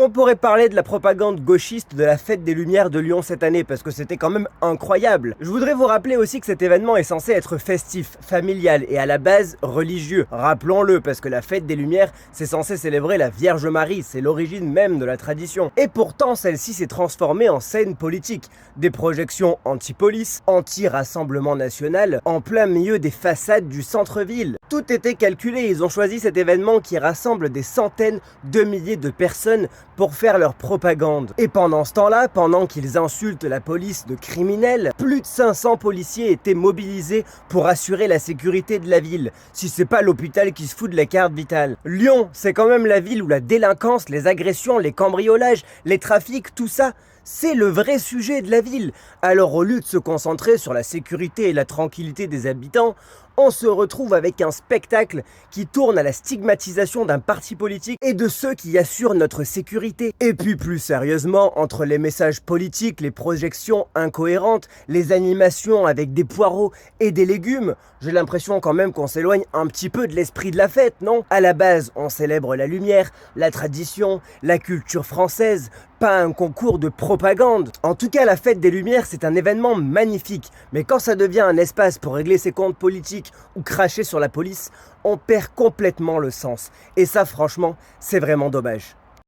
On pourrait parler de la propagande gauchiste de la Fête des Lumières de Lyon cette année, parce que c'était quand même incroyable. Je voudrais vous rappeler aussi que cet événement est censé être festif, familial et à la base religieux. Rappelons-le, parce que la Fête des Lumières, c'est censé célébrer la Vierge Marie, c'est l'origine même de la tradition. Et pourtant, celle-ci s'est transformée en scène politique. Des projections anti-police, anti-rassemblement national, en plein milieu des façades du centre-ville. Tout était calculé, ils ont choisi cet événement qui rassemble des centaines de milliers de personnes pour faire leur propagande. Et pendant ce temps-là, pendant qu'ils insultent la police de criminels, plus de 500 policiers étaient mobilisés pour assurer la sécurité de la ville. Si c'est pas l'hôpital qui se fout de la carte vitale. Lyon, c'est quand même la ville où la délinquance, les agressions, les cambriolages, les trafics, tout ça, c'est le vrai sujet de la ville. Alors au lieu de se concentrer sur la sécurité et la tranquillité des habitants, on se retrouve avec un spectacle qui tourne à la stigmatisation d'un parti politique et de ceux qui assurent notre sécurité. Et puis plus sérieusement, entre les messages politiques, les projections incohérentes, les animations avec des poireaux et des légumes, j'ai l'impression quand même qu'on s'éloigne un petit peu de l'esprit de la fête, non? À la base, on célèbre la lumière, la tradition, la culture française, pas un concours de propagande. En tout cas, la Fête des Lumières, c'est un événement magnifique. Mais quand ça devient un espace pour régler ses comptes politiques ou cracher sur la police, on perd complètement le sens. Et ça, franchement, c'est vraiment dommage.